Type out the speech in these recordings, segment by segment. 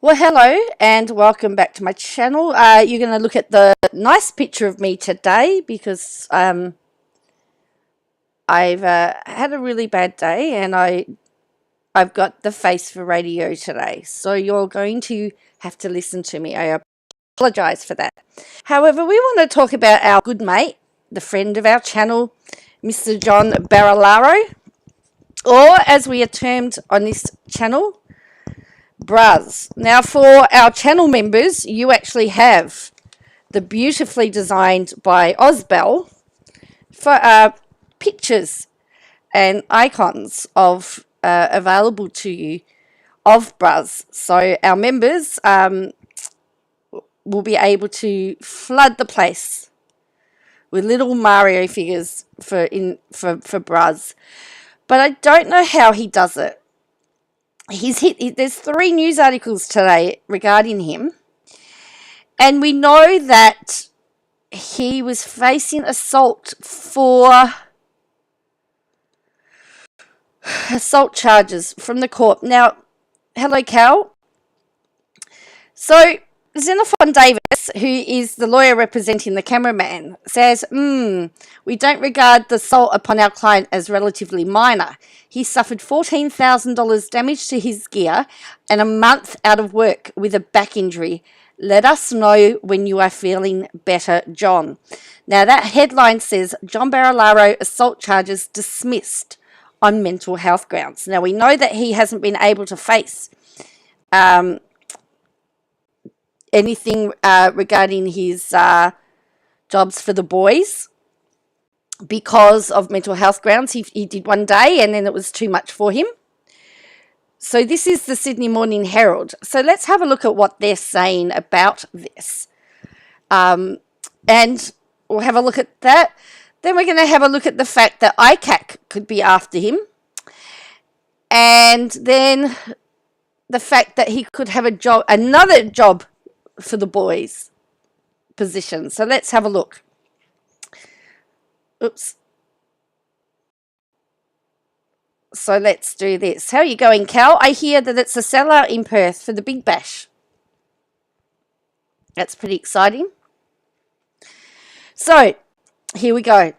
Well, hello and welcome back to my channel. You're going to look at the nice picture of me today because I've had a really bad day and I've got the face for radio today. So you're going to have to listen to me. I apologize for that. However, we want to talk about our good mate, the friend of our channel, Mr. John Barilaro, or as we are termed on this channel, Bruz. Now, for our channel members, you actually have the beautifully designed by Osbel for pictures and icons of available to you of Bruz. So our members will be able to flood the place with little Mario figures for Bruz. But I don't know how he does it. There's 3 news articles today regarding him, and we know that he was facing assault charges from the court. Now, hello, Cal. So, Xenophon Davis, who is the lawyer representing the cameraman, says, we don't regard the assault upon our client as relatively minor. He suffered $14,000 damage to his gear and a month out of work with a back injury. Let us know when you are feeling better, John. Now, that headline says, John Barilaro assault charges dismissed on mental health grounds. Now, we know that he hasn't been able to face anything regarding his jobs for the boys because of mental health grounds. He did one day and then it was too much for him. So this is the Sydney Morning Herald. So let's have a look at what they're saying about this. And we'll have a look at that. Then we're going to have a look at the fact that ICAC could be after him. And then the fact that he could have another job for the boys position. So let's have a look. Oops. So let's do this. How are you going, Cal? I hear that it's a sellout in Perth for the Big Bash. That's pretty exciting. So here we go.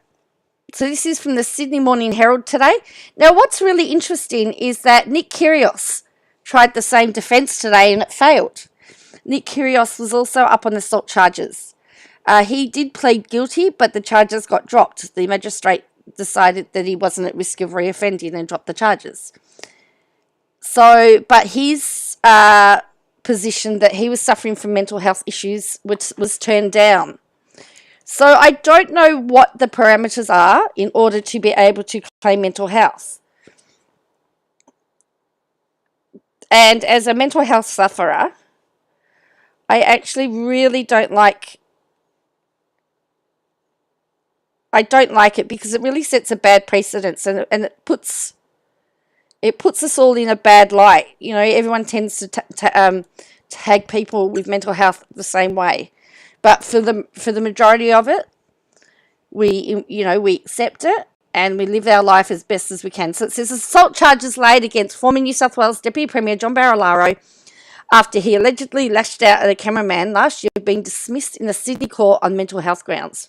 So this is from the Sydney Morning Herald today. Now, what's really interesting is that Nick Kyrgios tried the same defence today and it failed. Nick Kyrgios was also up on assault charges. He did plead guilty, but the charges got dropped. The magistrate decided that he wasn't at risk of reoffending and dropped the charges. So, but his position that he was suffering from mental health issues was turned down. So I don't know what the parameters are in order to be able to claim mental health. And as a mental health sufferer, I actually really don't like it because it really sets a bad precedence and it puts us all in a bad light. You know, everyone tends to tag people with mental health the same way, but for the majority of it, we accept it and we live our life as best as we can. So it says assault charges laid against former New South Wales Deputy Premier John Barilaro after he allegedly lashed out at a cameraman last year, being dismissed in a Sydney court on mental health grounds.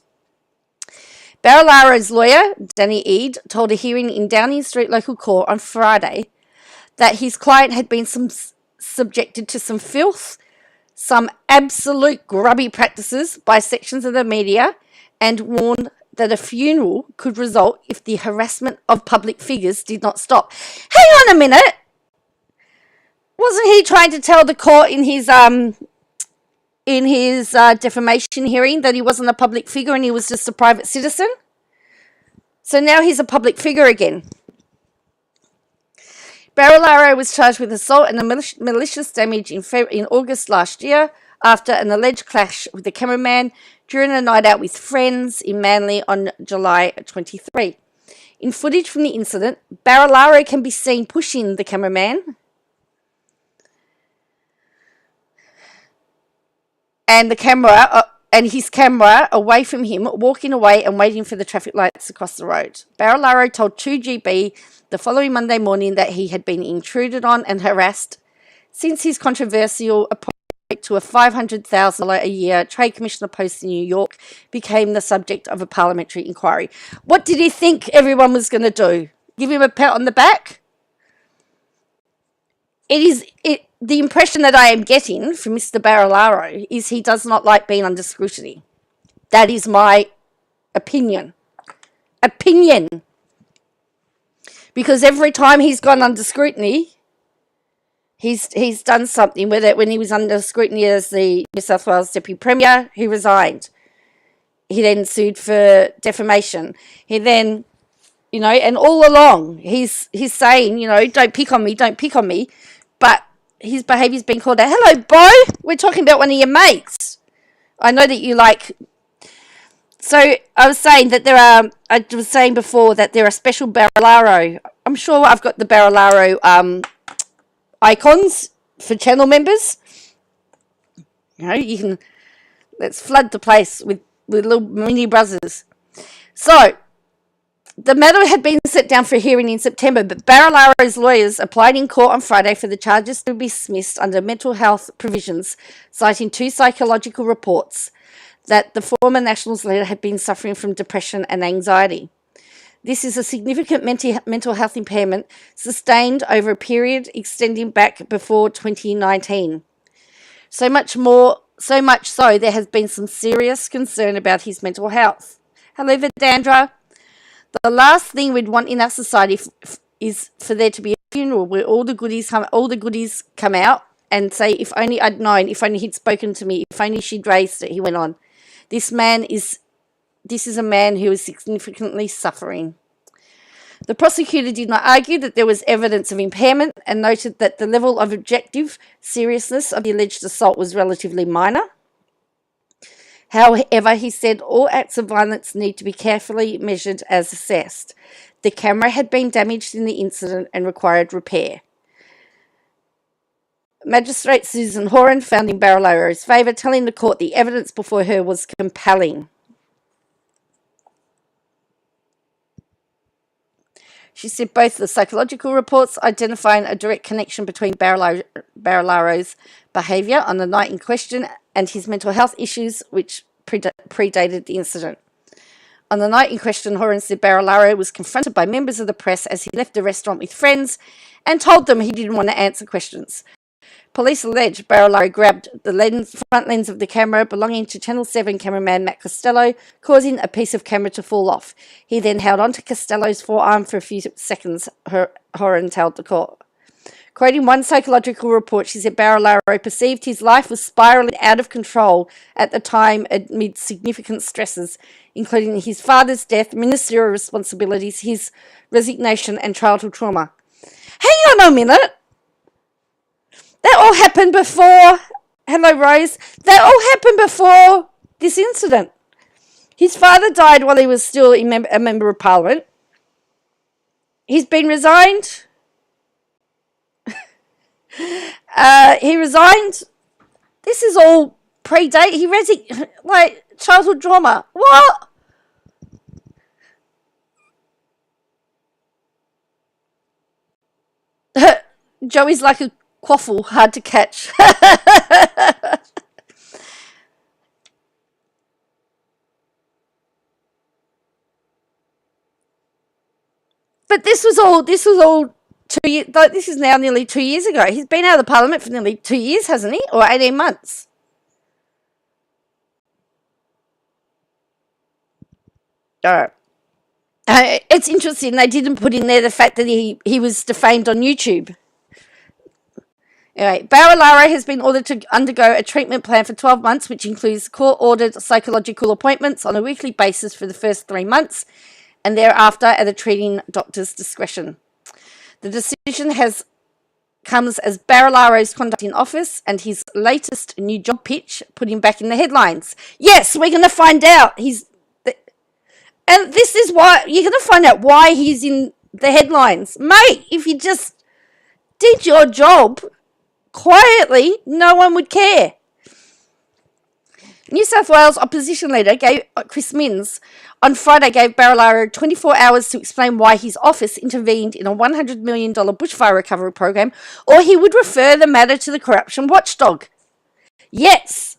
Barilaro's lawyer, Danny Eade, told a hearing in Downing Street Local Court on Friday that his client had been subjected to some filth, some absolute grubby practices by sections of the media, and warned that a funeral could result if the harassment of public figures did not stop. Hang on a minute! Wasn't he trying to tell the court in his defamation hearing that he wasn't a public figure and he was just a private citizen? So now he's a public figure again. Barilaro was charged with assault and malicious damage in August last year after an alleged clash with the cameraman during a night out with friends in Manly on July 23. In footage from the incident, Barilaro can be seen pushing the cameraman and his camera away from him, walking away and waiting for the traffic lights across the road. Barilaro told 2GB the following Monday morning that he had been intruded on and harassed since his controversial appointment to a $500,000 a year trade commissioner post in New York became the subject of a parliamentary inquiry. What did he think everyone was going to do? Give him a pat on the back? The impression that I am getting from Mr. Barilaro is he does not like being under scrutiny. That is my opinion. Because every time he's gone under scrutiny, he's done something with it. When he was under scrutiny as the New South Wales Deputy Premier, he resigned. He then sued for defamation. He then, and all along he's saying, don't pick on me. But his behaviour's been called out. Hello, Bo. We're talking about one of your mates. I know that you like. So I was saying that I was saying before that there are special Barilaro. I'm sure I've got the Barilaro icons for channel members. You can, let's flood the place with little mini brothers. So the matter had been set down for hearing in September, but Barilaro's lawyers applied in court on Friday for the charges to be dismissed under mental health provisions, citing 2 psychological reports that the former Nationals leader had been suffering from depression and anxiety. This is a significant mental health impairment sustained over a period extending back before 2019. So much so there has been some serious concern about his mental health. Hello, Vidandra. The last thing we'd want in our society is for there to be a funeral where all the goodies come out and say, if only I'd known, if only he'd spoken to me, if only she'd raised it, he went on. This is a man who is significantly suffering. The prosecutor did not argue that there was evidence of impairment and noted that the level of objective seriousness of the alleged assault was relatively minor. However, he said all acts of violence need to be carefully measured as assessed. The camera had been damaged in the incident and required repair. Magistrate Susan Horan found in Barilaro's favour, telling the court the evidence before her was compelling. She said both the psychological reports identifying a direct connection between Barilaro's behaviour on the night in question and his mental health issues, which predated the incident. On the night in question, Horan said Barilaro was confronted by members of the press as he left the restaurant with friends and told them he didn't want to answer questions. Police allege Barilaro grabbed the front lens of the camera belonging to Channel 7 cameraman Matt Costello, causing a piece of camera to fall off. He then held onto Costello's forearm for a few seconds, Horan told the court. Quoting one psychological report, she said Barilaro perceived his life was spiralling out of control at the time amid significant stresses, including his father's death, ministerial responsibilities, his resignation, and childhood trauma. Hang on a minute. That all happened before, hello Rose, that all happened before this incident. His father died while he was still a member of Parliament. He's been resigned. He resigned. This is all predate. Childhood trauma. What? Joey's like a quaffle, hard to catch. But this was all 2 years. This is now nearly 2 years ago. He's been out of the Parliament for nearly 2 years, hasn't he? Or 18 months. All right. It's interesting. They didn't put in there the fact that he was defamed on YouTube. Anyway, Barilaro has been ordered to undergo a treatment plan for 12 months, which includes court-ordered psychological appointments on a weekly basis for the first 3 months, and thereafter at a treating doctor's discretion. The decision comes as Barilaro's conduct in office and his latest new job pitch put him back in the headlines. Yes, we're going to find out. And this is why you're going to find out why he's in the headlines. Mate, if you just did your job quietly, no one would care. New South Wales opposition leader Chris Minns on Friday gave Barilaro 24 hours to explain why his office intervened in a $100 million bushfire recovery program, or he would refer the matter to the corruption watchdog. Yes.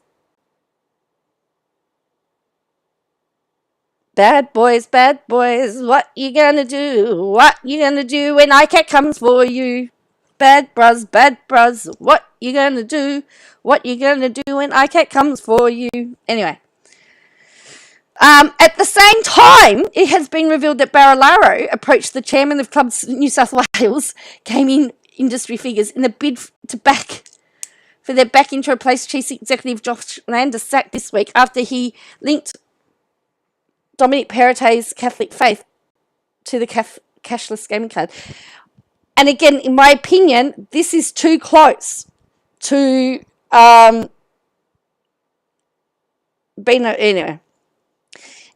Bad boys, what you gonna do? What you gonna do when ICAC comes for you? Bad Bruz, what you gonna do? What you gonna do when ICAC comes for you? Anyway. At the same time, it has been revealed that Barilaro approached the chairman of Clubs New South Wales gaming industry figures in a bid to back in to replace Chief Executive Josh Landis sacked this week after he linked Dominic Perrottet's Catholic faith to the cashless gaming card. And again, in my opinion, this is too close to being anyway.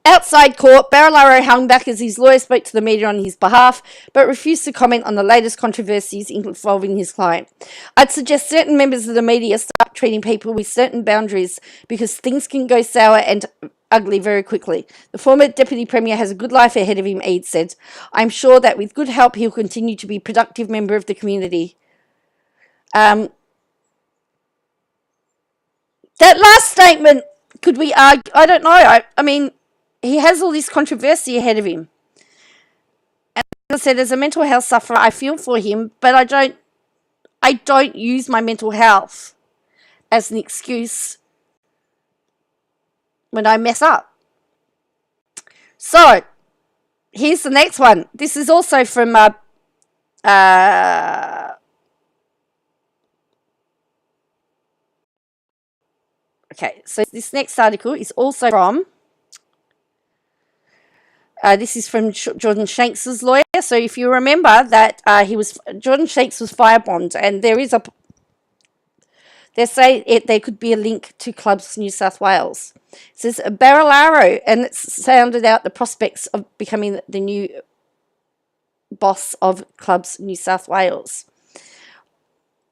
Outside court, Barilaro hung back as his lawyer spoke to the media on his behalf, but refused to comment on the latest controversies involving his client. I'd suggest certain members of the media start treating people with certain boundaries because things can go sour and ugly very quickly. The former Deputy Premier has a good life ahead of him, Eade said. I'm sure that with good help he'll continue to be a productive member of the community. That last statement, could we argue? I don't know. I mean, he has all this controversy ahead of him. And as I said, as a mental health sufferer, I feel for him, but I don't use my mental health as an excuse when I mess up. So, here's the next one. This is also from okay, so this next article is also from this is from Jordan Shanks' lawyer. So if you remember that Jordan Shanks was firebombed, and they say there could be a link to Clubs New South Wales. It says Barilaro, and it's sounded out the prospects of becoming the new boss of Clubs New South Wales.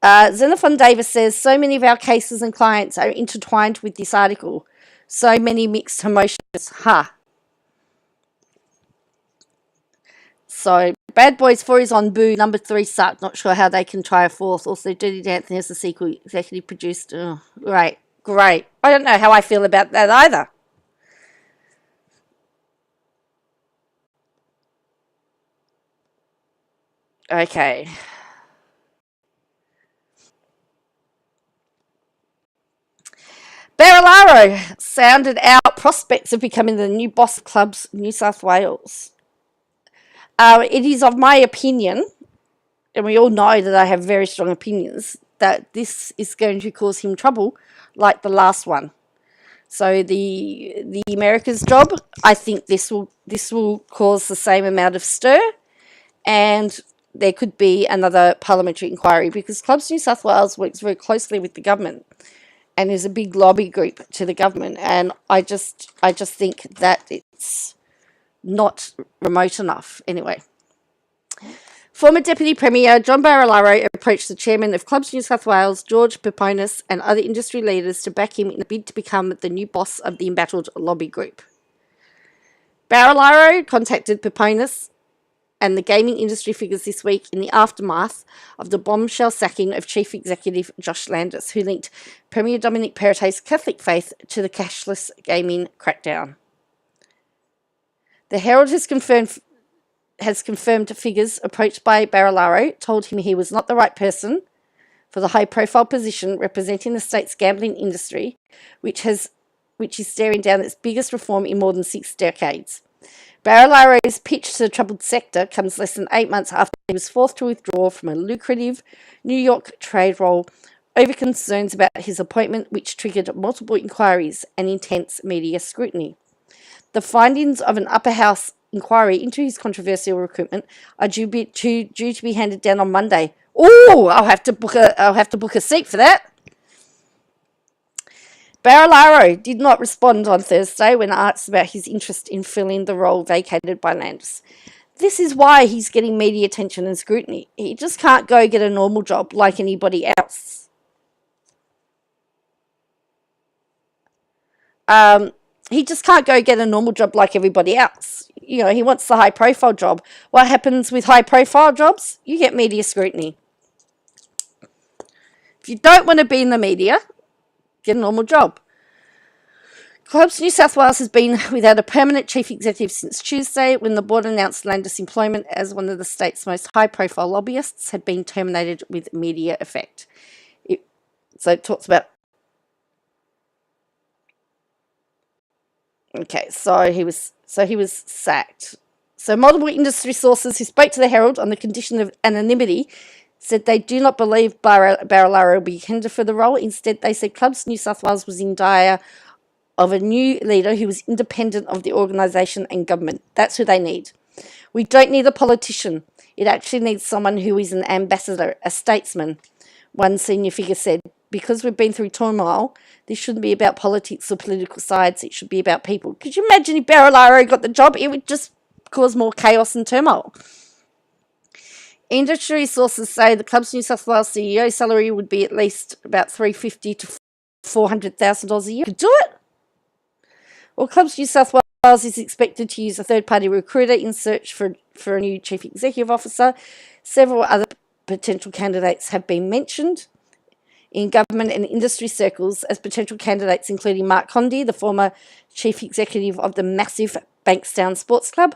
Xenophon Davis says, so many of our cases and clients are intertwined with this article. So many mixed emotions. So, Bad Boys 4 is on Boo. Number 3 sucked. Not sure how they can try a fourth. Also, Dirty Dancing has the sequel executive produced. Oh, great. I don't know how I feel about that either. Okay. Barilaro sounded out prospects of becoming the new boss of Clubs New South Wales. It is of my opinion, and we all know that I have very strong opinions, that this is going to cause him trouble like the last one. So the America's job, I think this will cause the same amount of stir, and there could be another parliamentary inquiry because Clubs New South Wales works very closely with the government and is a big lobby group to the government, and I just think that it's not remote enough. Anyway, former Deputy Premier John Barilaro approached the chairman of Clubs New South Wales, George Peponis, and other industry leaders to back him in a bid to become the new boss of the embattled lobby group. Barilaro contacted Peponis and the gaming industry figures this week in the aftermath of the bombshell sacking of Chief Executive Josh Landis, who linked Premier Dominic Perrottet's Catholic faith to the cashless gaming crackdown. The Herald has confirmed figures approached by Barilaro told him he was not the right person for the high-profile position representing the state's gambling industry, which is staring down its biggest reform in more than 6 decades. Barilaro's pitch to the troubled sector comes less than 8 months after he was forced to withdraw from a lucrative New York trade role over concerns about his appointment, which triggered multiple inquiries and intense media scrutiny. The findings of an upper house inquiry into his controversial recruitment are due to be handed down on Monday. Oh, I'll have to book a seat for that. Barilaro did not respond on Thursday when asked about his interest in filling the role vacated by Landis. This is why he's getting media attention and scrutiny. He just can't go get a normal job like anybody else. He just can't go get a normal job like everybody else. You know, he wants the high-profile job. What happens with high-profile jobs? You get media scrutiny. If you don't want to be in the media, get a normal job. Clubs New South Wales has been without a permanent chief executive since Tuesday, when the board announced Landis' employment as one of the state's most high-profile lobbyists had been terminated with immediate effect. So it talks about... Okay, so he was sacked. So multiple industry sources who spoke to the Herald on the condition of anonymity said they do not believe Barilaro will be tendered for the role. Instead, they said Clubs New South Wales was in dire of a new leader who was independent of the organisation and government. That's who they need. We don't need a politician. It actually needs someone who is an ambassador, a statesman, one senior figure said. Because we've been through turmoil, this shouldn't be about politics or political sides. It should be about people. Could you imagine if Barilaro got the job? It would just cause more chaos and turmoil. Industry sources say the Clubs New South Wales CEO salary would be at least about $350,000 to $400,000 a year. Could do it. Well, Clubs New South Wales is expected to use a third-party recruiter in search for a new chief executive officer. Several other potential candidates have been mentioned in government and industry circles as potential candidates, including Mark Condy, the former chief executive of the massive Bankstown Sports Club.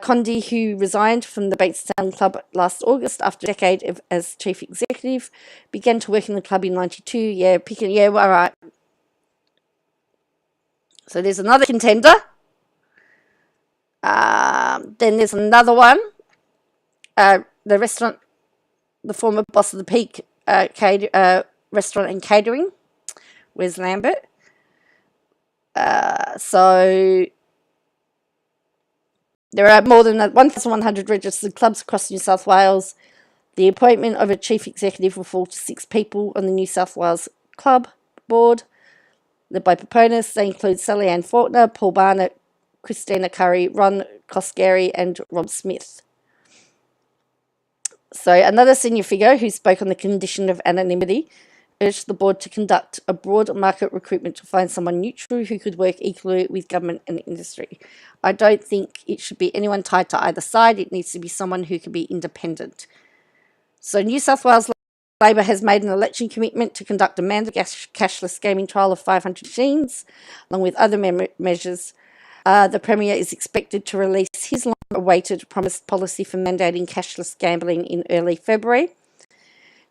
Condy, who resigned from the Bankstown Club last August after a decade as chief executive, began to work in the club in 1992. All right. So there's another contender. Then there's another one. The restaurant, the former boss of the Peak restaurant and catering. Where's Lambert? So there are more than 1,100 registered clubs across New South Wales. The appointment of a chief executive will fall to 6 people on the New South Wales Club Board. Led by proponents, they include Sally Ann Faulkner, Paul Barnett, Christina Curry, Ron Cosgary, and Rob Smith. So another senior figure who spoke on the condition of anonymity urged the board to conduct a broad market recruitment to find someone neutral who could work equally with government and industry. I don't think it should be anyone tied to either side. It needs to be someone who can be independent. So New South Wales Labor has made an election commitment to conduct a mandatory cashless gaming trial of 500 machines, along with other measures. The Premier is expected to release his long-awaited promised policy for mandating cashless gambling in early February.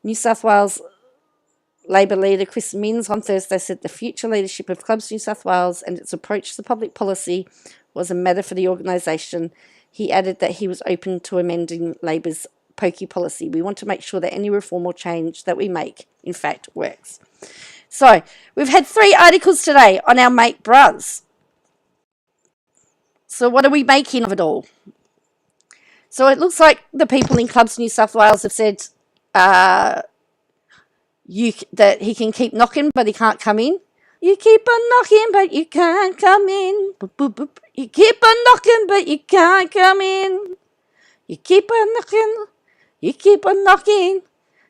New South Wales Labor leader Chris Minns on Thursday said the future leadership of Clubs New South Wales and its approach to public policy was a matter for the organisation. He added that he was open to amending Labor's pokey policy. We want to make sure that any reform or change that we make, in fact, works. So, we've had 3 articles today on our mate Bruz. So, what are we making of it all? So, it looks like the people in Clubs New South Wales have said that he can keep knocking, but he can't come in. You keep on knocking, but you can't come in. Boop, boop, boop. You keep on knocking, but you can't come in. You keep on knocking. You keep on knocking.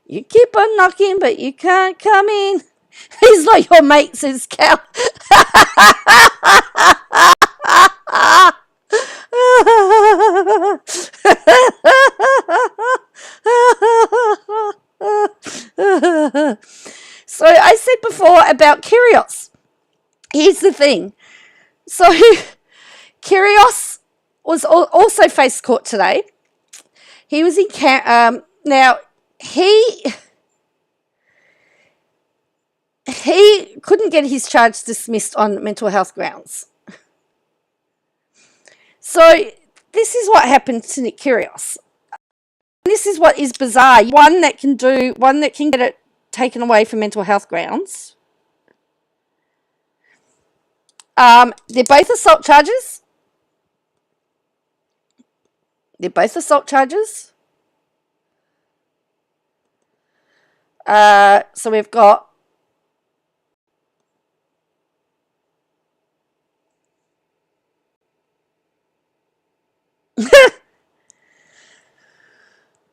You keep on knocking, but you can't come in. He's not your mate, says Cal. So I said before about Kyrios. Here's the thing. So Kyrios was also faced court today. He was in now he couldn't get his charge dismissed on mental health grounds. So this is what happened to Nick Kyrios. This is what is bizarre. One that can get it taken away for mental health grounds. They're both assault charges. They're both assault charges. So we've got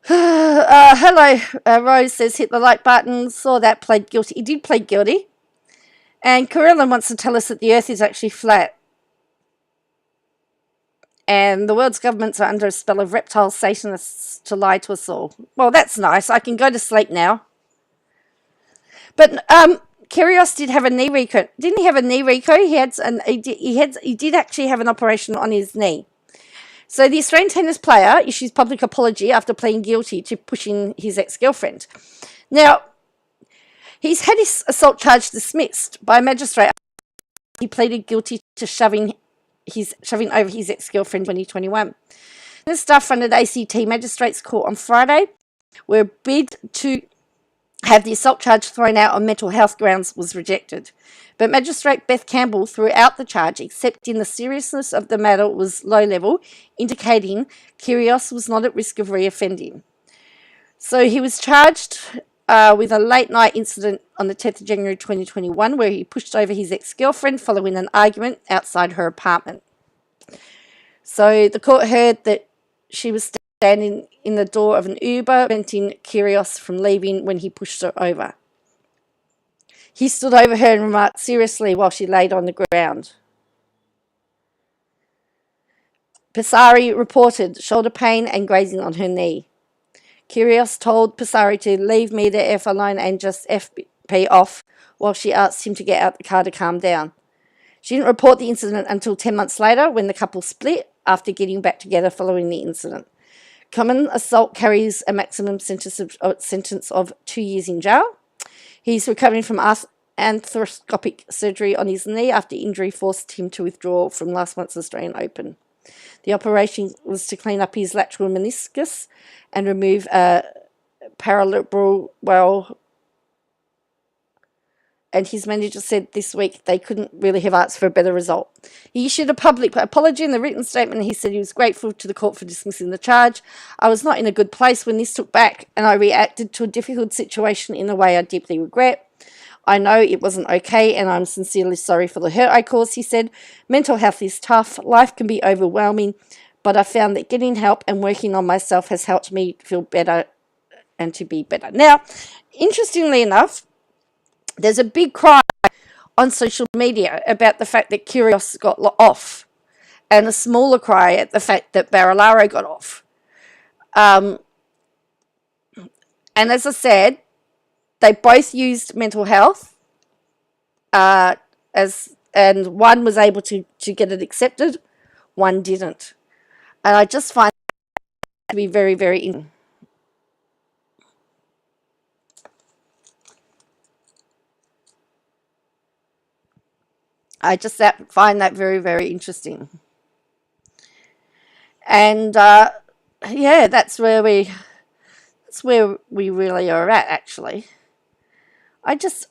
hello, Rose says hit the like button. Saw that, pled guilty. He did plead guilty. And Carlton wants to tell us that the Earth is actually flat. And the world's governments are under a spell of reptile Satanists to lie to us all. Well, that's nice. I can go to sleep now. But Kyrgios did have a knee reco. Didn't he have a knee reco? He did actually have an operation on his knee. So the Australian tennis player issues public apology after pleading guilty to pushing his ex-girlfriend. Now, he's had his assault charge dismissed by a magistrate. He pleaded guilty to shoving over his ex-girlfriend in 2021. The staff funded ACT Magistrates Court on Friday, where a bid to have the assault charge thrown out on mental health grounds was rejected. But Magistrate Beth Campbell threw out the charge, accepting the seriousness of the matter was low level, indicating Kyrgios was not at risk of reoffending. So he was charged with a late night incident on the 10th of January 2021 where he pushed over his ex-girlfriend following an argument outside her apartment. So the court heard that she was standing in the door of an Uber, preventing Kyrgios from leaving when he pushed her over. He stood over her and remarked seriously while she laid on the ground. Passari reported shoulder pain and grazing on her knee. Kyrgios told Passari to leave me the F alone and just FP off while she asked him to get out the car to calm down. She didn't report the incident until 10 months later when the couple split after getting back together following the incident. Common assault carries a maximum sentence of 2 years in jail. He's recovering from arthroscopic surgery on his knee after injury forced him to withdraw from last month's Australian Open. The operation was to clean up his lateral meniscus and remove a parallelepipedal well. And his manager said this week they couldn't really have asked for a better result. He issued a public apology in the written statement. He said he was grateful to the court for dismissing the charge. I was not in a good place when this took back, and I reacted to a difficult situation in a way I deeply regret. I know it wasn't okay, and I'm sincerely sorry for the hurt I caused, he said. Mental health is tough. Life can be overwhelming, but I found that getting help and working on myself has helped me feel better and to be better. Now, interestingly enough, there's a big cry on social media about the fact that Kyrgios got off, and a smaller cry at the fact that Barilaro got off. And as I said, they both used mental health, and one was able to get it accepted, one didn't. And I just find that to be very, very interesting. I just find that very, very interesting. And yeah, that's where we really are at, actually. I just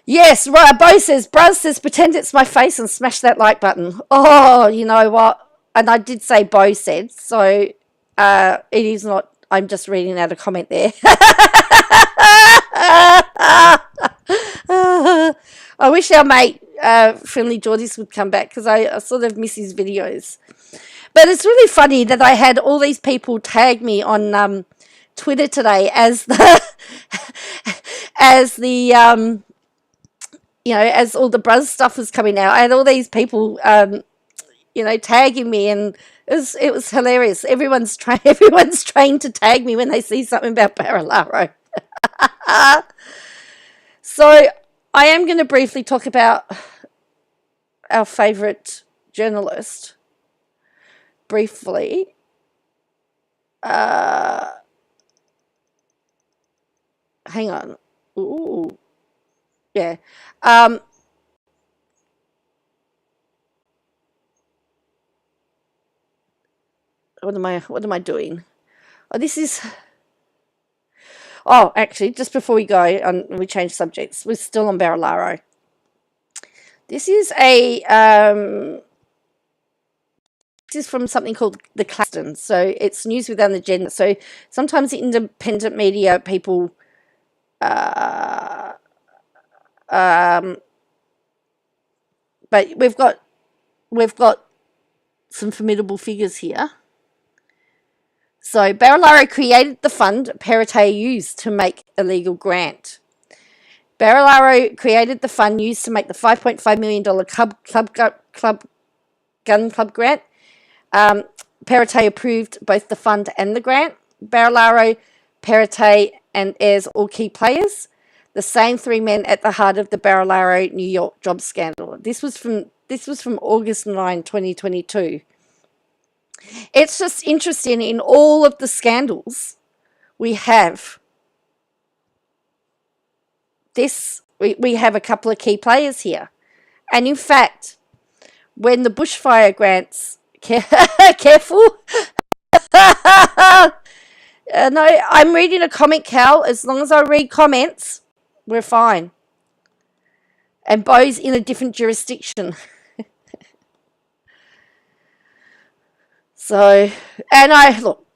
yes, right. Bruz says, pretend it's my face and smash that like button. Oh, you know what? And I did say Bo said, so it is not. I'm just reading out a comment there. I wish our mate Friendly Geordies would come back because I sort of miss his videos. But it's really funny that I had all these people tag me on Twitter today as the as all the Bruz stuff was coming out. I had all these people tagging me, and it was hilarious. Everyone's trained to tag me when they see something about Barilaro. So I am going to briefly talk about our favourite journalist. Briefly. Hang on. Ooh. Yeah. What am I doing? Oh, this is... Oh, actually, just before we go, and we change subjects, we're still on Barilaro. This is from something called the Claxton. So it's news without an agenda. So sometimes the independent media people but we've got some formidable figures here. So Barilaro created the fund Perrottet used to make illegal grant. Barilaro created the fund used to make the $5.5 million gun club grant. Perrottet approved both the fund and the grant. Barilaro, Perrottet, and Ayres all key players. The same three men at the heart of the Barilaro New York job scandal. This was from August 9, 2022. It's just interesting, in all of the scandals we have this, we have a couple of key players here. And in fact, when the bushfire grants, careful. No, I'm reading a comment, Cal. As long as I read comments, we're fine. And Bo's in a different jurisdiction. So, and I, look,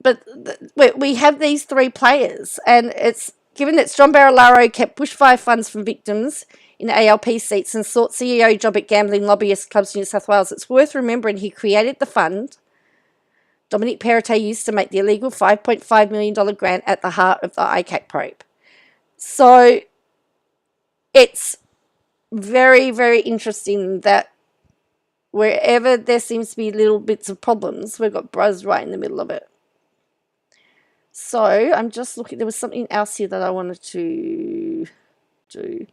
but we have these three players, and it's given that John Barilaro kept bushfire funds from victims in ALP seats and sought CEO job at gambling lobbyist clubs in New South Wales. It's worth remembering he created the fund Dominic Perrottet used to make the illegal $5.5 million grant at the heart of the ICAC probe. So it's very, very interesting that wherever there seems to be little bits of problems, we've got Bruz right in the middle of it. So I'm just looking. There was something else here that I wanted to do.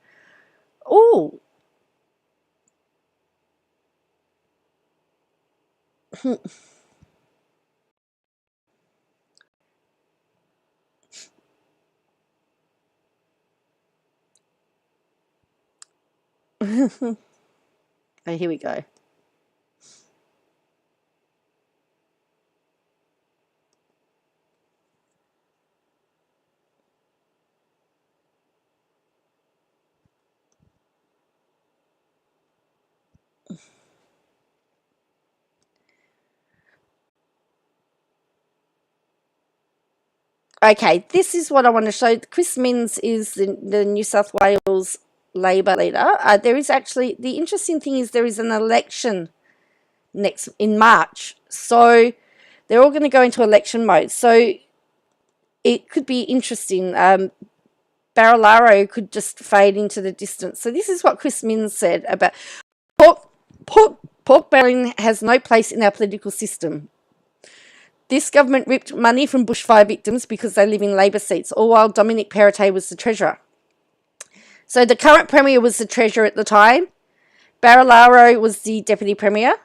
Oh. Oh, here we go. Okay, this is what I want to show. Chris Minns is the New South Wales Labor leader. There is actually, the interesting thing is there is an election in March. So they're all going to go into election mode. So it could be interesting. Barilaro could just fade into the distance. So this is what Chris Minns said about pork barreling has no place in our political system. This government ripped money from bushfire victims because they live in Labor seats, all while Dominic Perrottet was the Treasurer. So the current Premier was the Treasurer at the time. Barilaro was the Deputy Premier.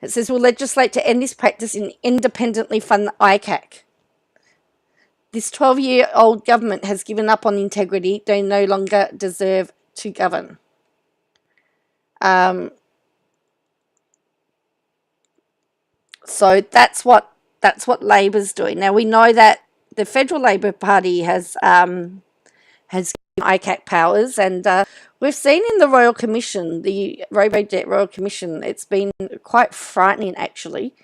It says we'll legislate to end this practice and independently fund the ICAC. This 12-year-old government has given up on integrity. They no longer deserve to govern. So that's what Labor's doing. Now, we know that the Federal Labor Party has given ICAC powers, and we've seen in the Royal Commission, the Robo-Debt Royal Commission, it's been quite frightening, actually,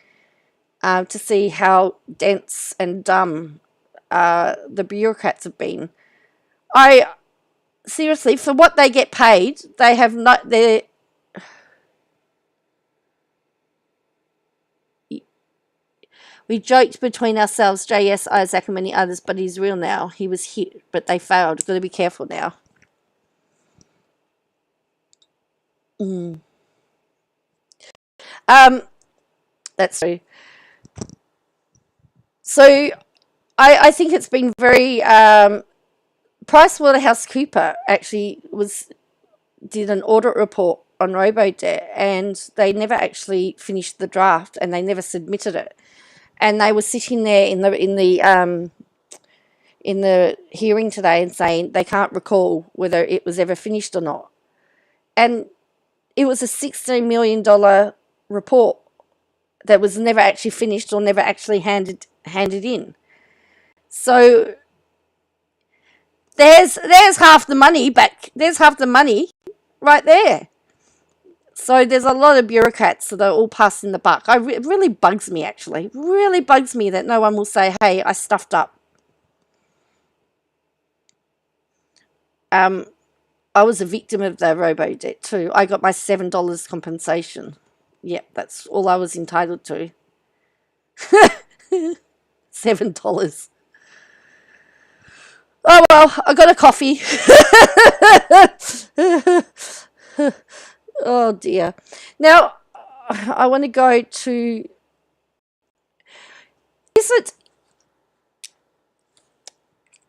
to see how dense and dumb the bureaucrats have been. Seriously, for what they get paid, they have not... We joked between ourselves, JS, Isaac, and many others, but he's real now. He was hit, but they failed. Got to be careful now. That's true. So I think it's been very... PricewaterhouseCoopers actually did an audit report on Robo-Debt, and they never actually finished the draft, and they never submitted it. And they were sitting there in the hearing today and saying they can't recall whether it was ever finished or not. And it was a $16 million report that was never actually finished or never actually handed in. So there's half the money back. There's half the money right there. So there's a lot of bureaucrats that are all passing the buck. It really bugs me, actually. It really bugs me that no one will say, hey, I stuffed up. I was a victim of the robo debt too. I got my $7 compensation. Yep, that's all I was entitled to. $7. Oh well, I got a coffee. Oh dear. Now, I want to go to,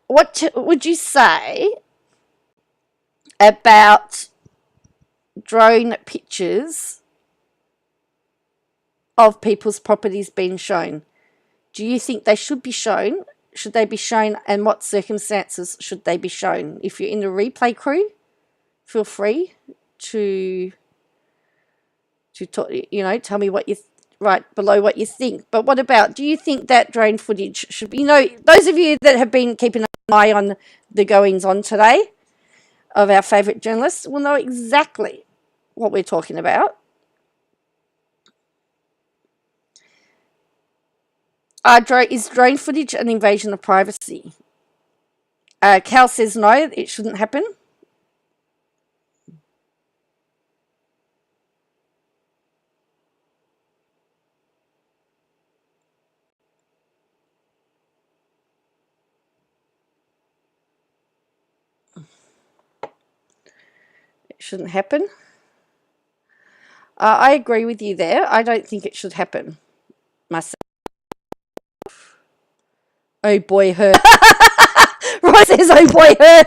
what would you say about drone pictures of people's properties being shown? Do you think they should be shown? Should they be shown, and what circumstances should they be shown? If you're in the replay crew, feel free to talk, tell me what you right below what you think. But what about, do you think that drone footage should be, those of you that have been keeping an eye on the goings on today of our favourite journalists will know exactly what we're talking about. Is drone footage an invasion of privacy? Cal says no, it shouldn't happen. It shouldn't happen. I agree with you there. I don't think it should happen myself. Oh boy, her. Roy says, oh boy, her.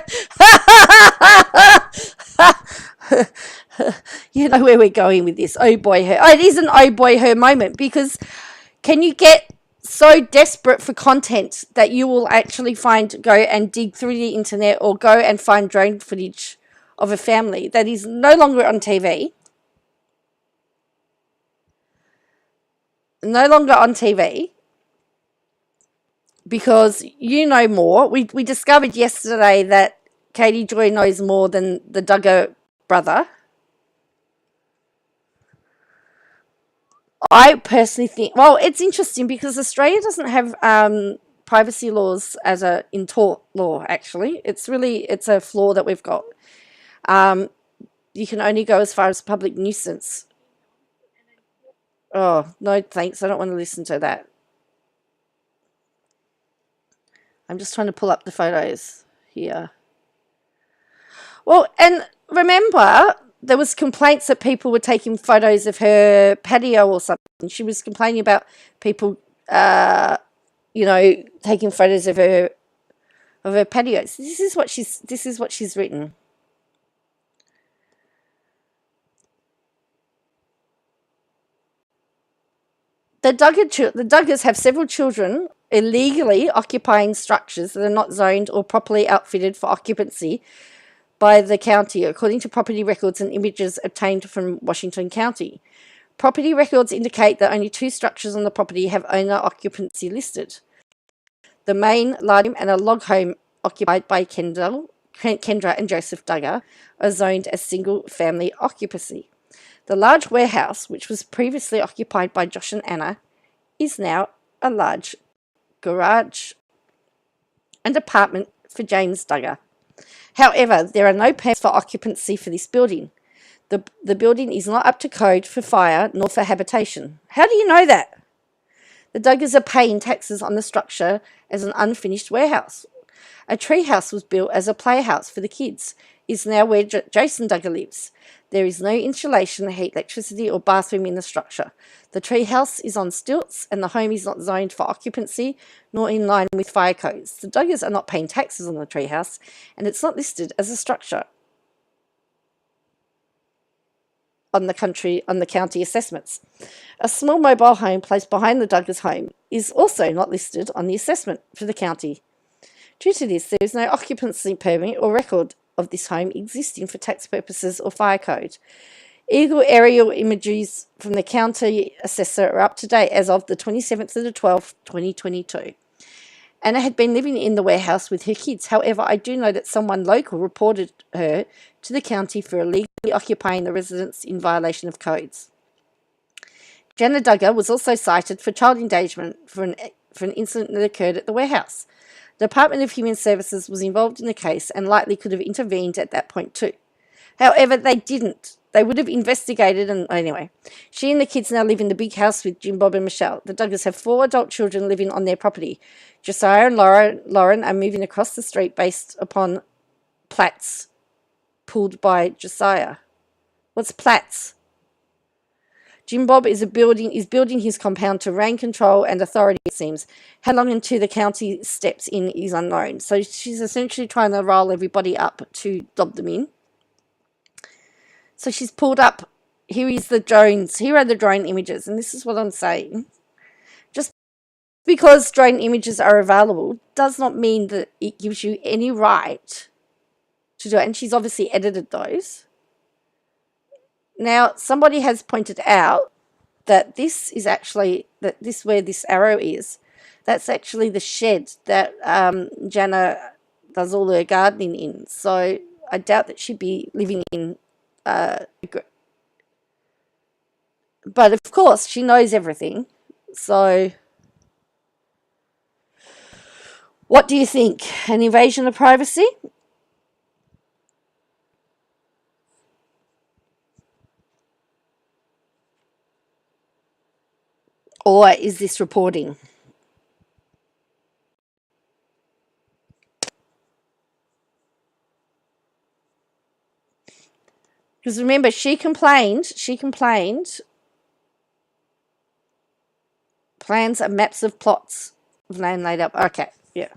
You know where we're going with this. Oh boy, her. Oh, it is an oh boy, her moment, because can you get so desperate for content that you will actually go and dig through the internet or go and find drone footage of a family that is no longer on TV? No longer on TV. Because you know more. We discovered yesterday that Katie Joy knows more than the Duggar brother. I personally think, well, it's interesting because Australia doesn't have privacy laws in tort law, actually. It's a flaw that we've got. You can only go as far as public nuisance. Oh, no thanks. I don't want to listen to that. I'm just trying to pull up the photos here. Well, and remember, there was complaints that people were taking photos of her patio or something. She was complaining about people, taking photos of her patio. So this is what she's written. The Duggars have several children illegally occupying structures that are not zoned or properly outfitted for occupancy by the county, according to property records and images obtained from Washington County. Property records indicate that only 2 structures on the property have owner occupancy listed. The main large home and a log home occupied by Kendra and Joseph Duggar are zoned as single-family occupancy. The large warehouse, which was previously occupied by Josh and Anna, is now a large garage and apartment for James Duggar. However, there are no permits for occupancy for this building. The building is not up to code for fire nor for habitation. How do you know that? The Duggars are paying taxes on the structure as an unfinished warehouse. A treehouse was built as a playhouse for the kids. Is now where Jason Duggar lives. There is no insulation, heat, electricity, or bathroom in the structure. The treehouse is on stilts, and the home is not zoned for occupancy, nor in line with fire codes. The Duggars are not paying taxes on the treehouse, and it's not listed as a structure on the county assessments. A small mobile home placed behind the Duggars' home is also not listed on the assessment for the county. Due to this, there is no occupancy permit or record of this home existing for tax purposes or fire code. Eagle aerial images from the county assessor are up to date as of the 27th of the 12th, 2022. Anna had been living in the warehouse with her kids. However, I do know that someone local reported her to the county for illegally occupying the residence in violation of codes. Jana Duggar was also cited for child endangerment for an incident that occurred at the warehouse. The Department of Human Services was involved in the case and likely could have intervened at that point too. However, they didn't. They would have investigated, and anyway. She and the kids now live in the big house with Jim, Bob, and Michelle. The Duggars have 4 adult children living on their property. Josiah and Lauren are moving across the street based upon plats pulled by Josiah. What's plats? Jim Bob is building his compound to rain control and authority, it seems. How long until the county steps in is unknown. So she's essentially trying to roll everybody up to dob them in. So she's pulled up. Here is the drones. Here are the drone images. And this is what I'm saying. Just because drone images are available does not mean that it gives you any right to do it. And she's obviously edited those. Now, somebody has pointed out that this is actually, that this where this arrow is, that's actually the shed that Jana does all her gardening in. So I doubt that she'd be living in, but of course she knows everything. So what do you think? An invasion of privacy? Or is this reporting? Because remember, she complained, plans and maps of plots of land laid up. Okay, yeah.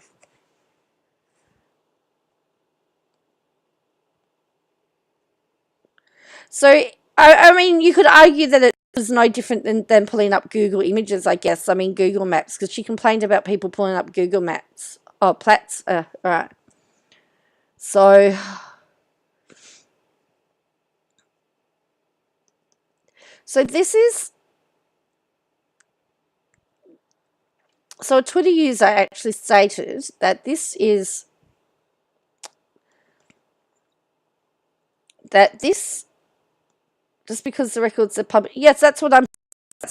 So, I mean, you could argue that it was no different than pulling up Google images, I guess. I mean, Google Maps, because she complained about people pulling up Google Maps. Oh, plats. All right. So, this is... So a Twitter user actually stated that this, just because the records are public... Yes, that's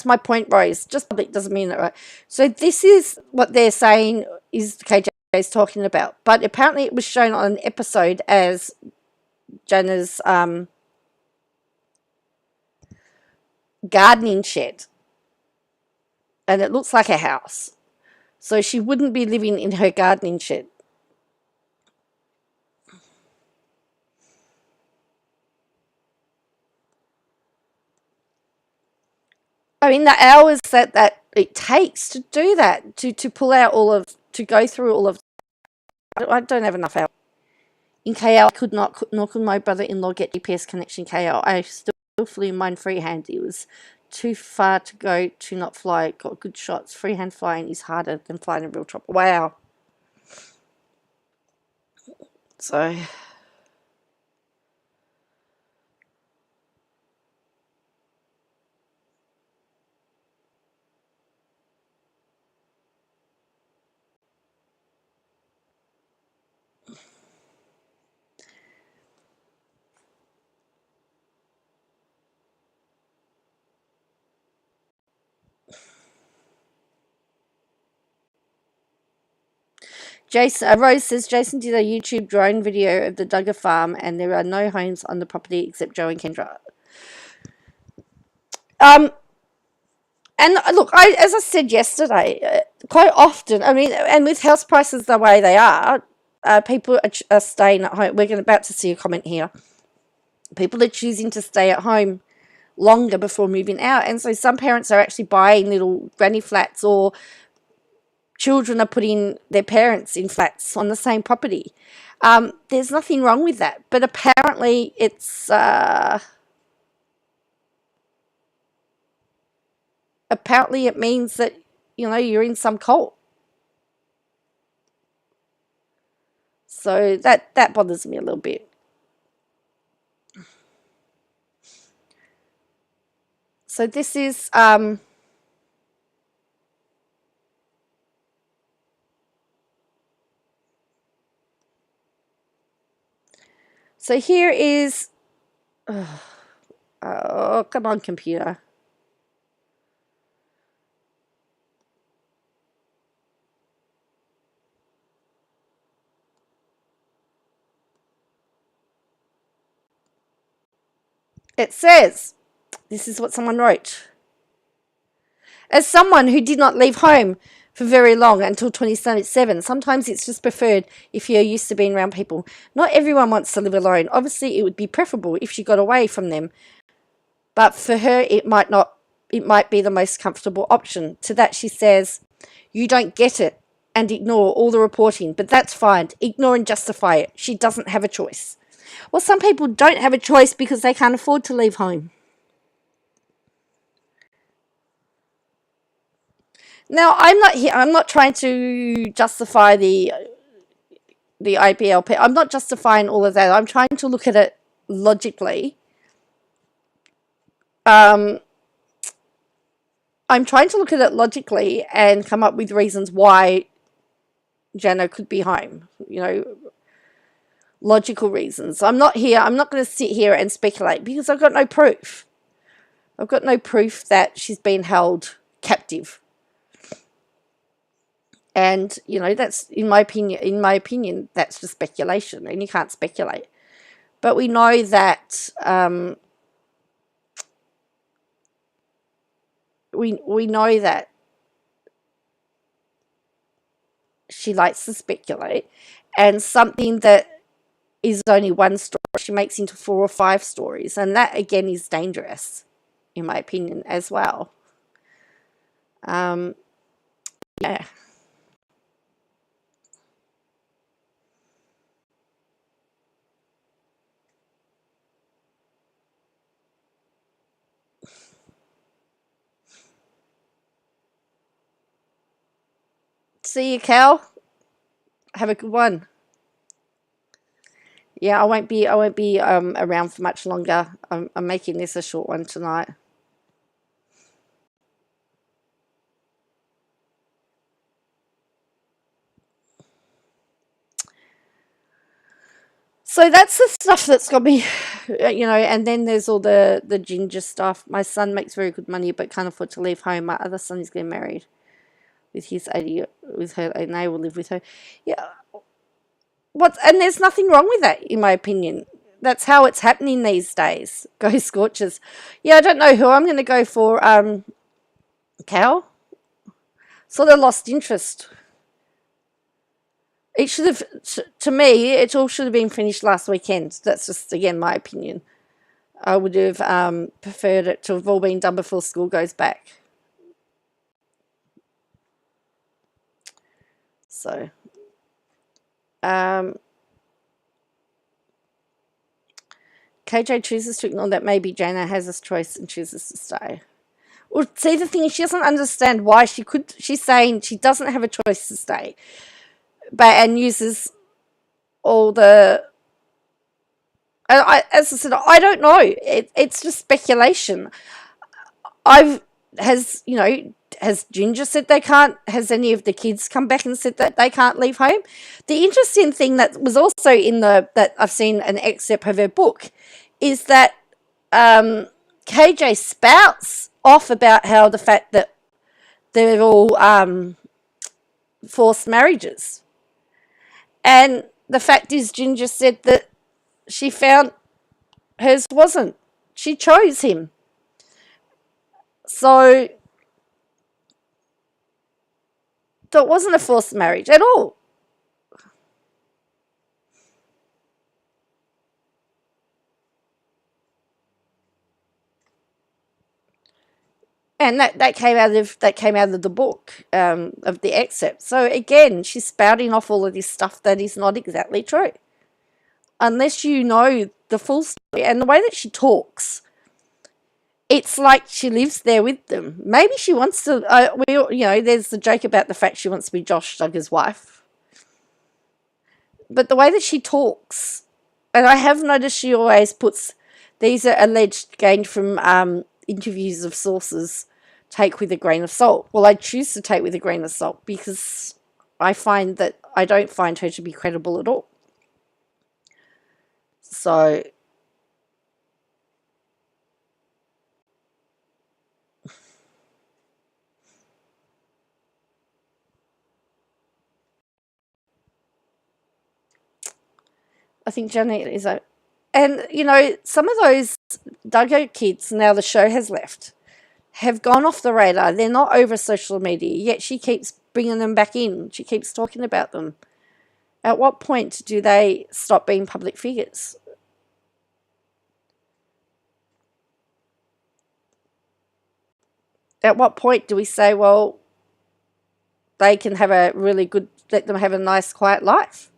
my point, Rose. Just public doesn't mean that, right? So this is what they're saying is KJ is talking about. But apparently it was shown on an episode as Jana's gardening shed. And it looks like a house. So she wouldn't be living in her gardening shed. I mean, the hours that it takes to do that, to pull out to go through all of... I don't have enough hours. In KL, nor could my brother-in-law get GPS connection in KL. I still flew mine freehand. It was too far to go to not fly. Got good shots. Freehand flying is harder than flying a real chopper. Wow. So... Jason, Rose says Jason did a YouTube drone video of the Duggar farm, and there are no homes on the property except Joe and Kendra. And look, as I said yesterday, quite often, I mean, and with house prices the way they are, people are staying at home. We're about to see a comment here. People are choosing to stay at home longer before moving out, and so some parents are actually buying little granny flats, or children are putting their parents in flats on the same property. There's nothing wrong with that, but apparently it's apparently it means that, you know, you're in some cult. So that bothers me a little bit. So this is so here is oh, come on, computer. It says, this is what someone wrote. As someone who did not leave home for very long until 27, sometimes it's just preferred if you're used to being around people. Not everyone wants to live alone. Obviously, it would be preferable if she got away from them. But for her, it might be the most comfortable option. To that, she says, you don't get it and ignore all the reporting, but that's fine. Ignore and justify it. She doesn't have a choice. Well, some people don't have a choice because they can't afford to leave home. Now, I'm not trying to justify the IBLP. I'm not justifying all of that. I'm trying to look at it logically. I'm trying to look at it logically and come up with reasons why Jana could be home. Logical reasons. I'm not going to sit here and speculate because I've got no proof. I've got no proof that she's been held captive. And, that's, in my opinion, that's just speculation, and you can't speculate. But we know that, we know that she likes to speculate, and something that is only one story, she makes into 4 or 5 stories, and that, again, is dangerous, in my opinion, as well. Yeah. See you, Cal. Have a good one. Yeah, I won't be around for much longer. I'm making this a short one tonight. So that's the stuff that's got me, and then there's all the ginger stuff. My son makes very good money but can't afford to leave home. My other son is getting married with her, and they will live with her. Yeah. And there's nothing wrong with that, in my opinion. That's how it's happening these days. Go Scorchers. Yeah, I don't know who I'm going to go for. Cal? Sort of lost interest. It should have, to me, it all should have been finished last weekend. That's just, again, my opinion. I would have preferred it to have all been done before school goes back. So, KJ chooses to ignore that maybe Jana has this choice and chooses to stay. Well, see, the thing is, she doesn't understand why she's saying she doesn't have a choice to stay, and uses all the, as I said, I don't know. It's just speculation. Has Ginger said they can't? Has any of the kids come back and said that they can't leave home? The interesting thing that was also that I've seen an excerpt of her book is that KJ spouts off about how the fact that they're all forced marriages. And the fact is, Ginger said that she found hers wasn't. She chose him. So it wasn't a forced marriage at all. And that came out of the book, of the excerpt. So again, she's spouting off all of this stuff that is not exactly true, unless you know the full story. And the way that she talks, it's like she lives there with them. Maybe she wants to. There's the joke about the fact she wants to be Josh Duggar's wife. But the way that she talks, and I have noticed she always puts, these are alleged gained from interviews of sources, take with a grain of salt. Well, I choose to take with a grain of salt because I find that I don't find her to be credible at all. So I think Janet is a, and some of those Duggar kids, now the show has left, have gone off the radar. They're not over social media, yet she keeps bringing them back in. She keeps talking about them. At what point do they stop being public figures? At what point do we say, well, they can have a really good, let them have a nice, quiet life?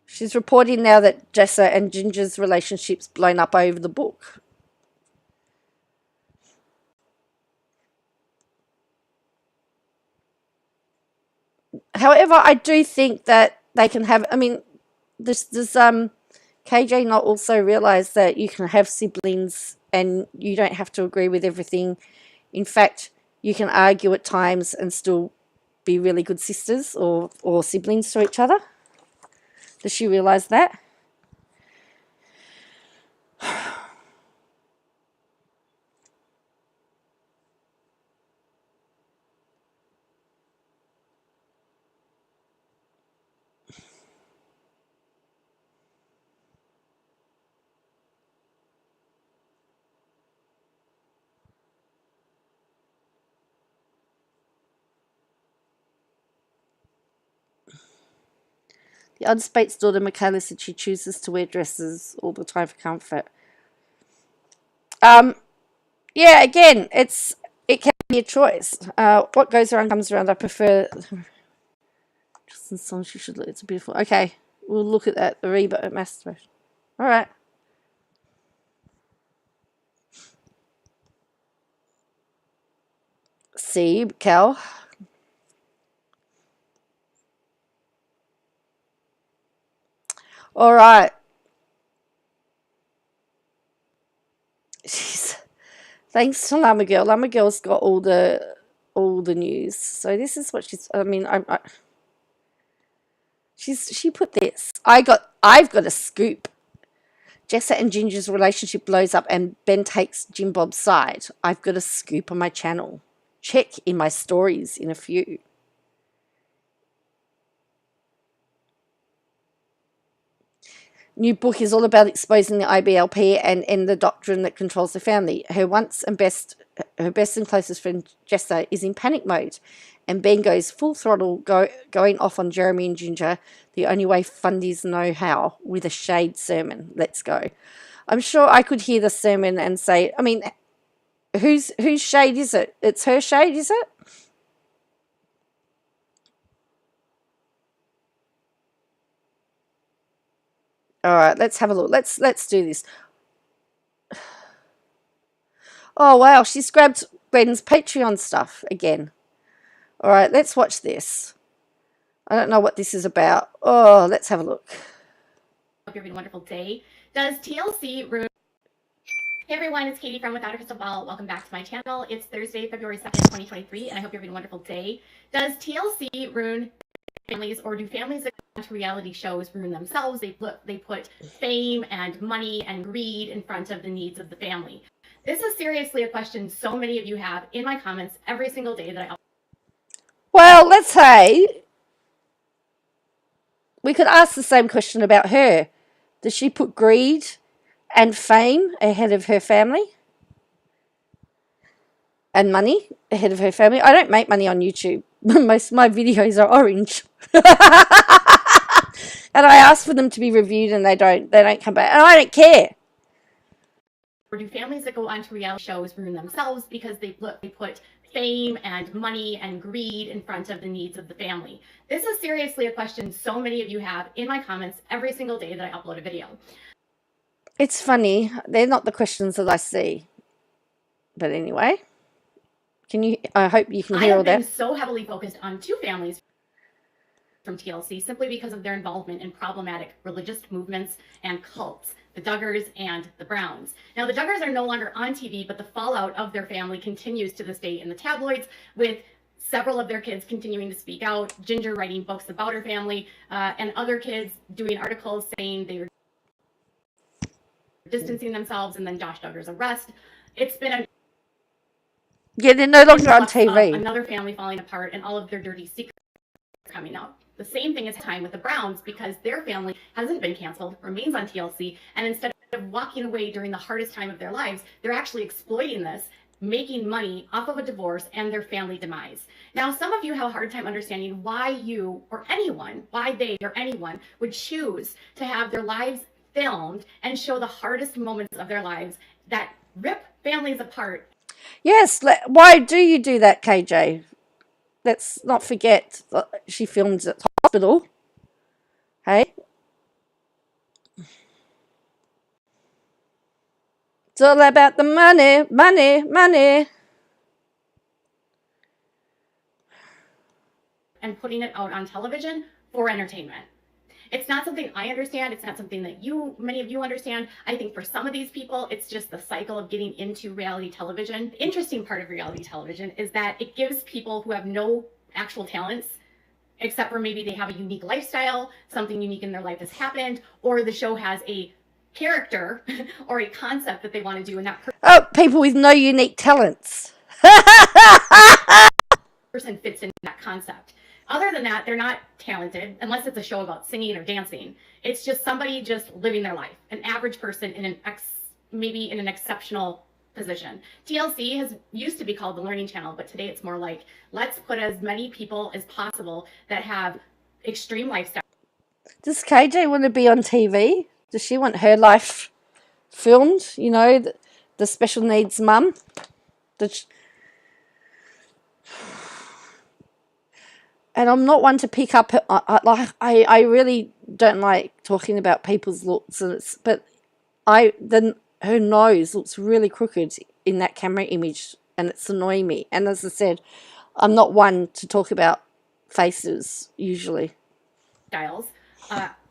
She's reporting now that Jessa and Ginger's relationship's blown up over the book. However, I do think that they can have, I mean, does KJ not also realize that you can have siblings and you don't have to agree with everything? In fact, you can argue at times and still be really good sisters or siblings to each other. Does she realize that? The unspate's daughter, Michaela, said she chooses to wear dresses all the time for comfort. Yeah, again, it can be a choice. What goes around comes around. I prefer Justin's song. She should look. It's beautiful. Okay, we'll look at that. The Reba at masturbation. All right. See, Cal. All right. Jeez. Thanks to Llama Girl. Llama Girl's got all the news. So this is what she's. I mean, she put this. I've got a scoop. Jessa and Ginger's relationship blows up and Ben takes Jim Bob's side. I've got a scoop on my channel. Check in my stories in a few. New book is all about exposing the IBLP and the doctrine that controls the family. Her best and closest friend Jessa is in panic mode, and Ben goes full throttle, going off on Jeremy and Ginger. The only way fundies know how, with a shade sermon. Let's go. I'm sure I could hear the sermon and say, I mean, whose shade is it? It's her shade, is it? All right, let's have a look. Let's do this. Oh, wow, she's grabbed Gwen's Patreon stuff again. All right, let's watch this. I don't know what this is about. Oh, let's have a look. Hope you're having a wonderful day. Does TLC ruin... Hey everyone, it's Katie from Without a Crystal Ball. Welcome back to my channel. It's Thursday, February 2nd, 2023, and I hope you're having a wonderful day. Does TLC ruin families, or do families that go to reality shows ruin themselves? They put fame and money and greed in front of the needs of the family. This is seriously a question so many of you have in my comments every single day that I... Well, let's say we could ask the same question about her. Does she put greed and fame ahead of her family? And money ahead of her family? I don't make money on YouTube. Most of my videos are orange. And I ask for them to be reviewed and they don't come back. And I don't care. Or do families that go onto reality shows ruin themselves because they put fame and money and greed in front of the needs of the family? This is seriously a question so many of you have in my comments every single day that I upload a video. It's funny. They're not the questions that I see. But anyway, I hope you can hear all that. I have been so heavily focused on two families from TLC simply because of their involvement in problematic religious movements and cults, the Duggars and the Browns. Now, the Duggars are no longer on TV, but the fallout of their family continues to this day in the tabloids, with several of their kids continuing to speak out, Ginger writing books about her family, and other kids doing articles saying they were distancing themselves, and then Josh Duggar's arrest. It's been a... Yeah, they're no longer on TV. Another family falling apart and all of their dirty secrets coming out. The same thing is time with the Browns because their family hasn't been canceled, remains on TLC, and instead of walking away during the hardest time of their lives, they're actually exploiting this, making money off of a divorce and their family demise. Now, some of you have a hard time understanding why you or anyone, why they or anyone would choose to have their lives filmed and show the hardest moments of their lives that rip families apart. Yes, why do you do that, KJ? Let's not forget that she films at the hospital. Hey? It's all about the money, money, money. And putting it out on television for entertainment. It's not something I understand. It's not something that many of you understand. I think for some of these people, it's just the cycle of getting into reality television. The interesting part of reality television is that it gives people who have no actual talents, except for maybe they have a unique lifestyle, something unique in their life has happened, or the show has a character or a concept that they want to do, and that people with no unique talents. person fits in that concept. Other than that, they're not talented, unless it's a show about singing or dancing. It's just somebody just living their life, an average person in maybe in an exceptional position. TLC used to be called the Learning Channel, but today it's more like, let's put as many people as possible that have extreme lifestyle. Does KJ want to be on TV? Does she want her life filmed? You know, the special needs mum? And I'm not one to pick up. I really don't like talking about people's looks, but her nose looks really crooked in that camera image, and it's annoying me. And as I said, I'm not one to talk about faces usually. Styles,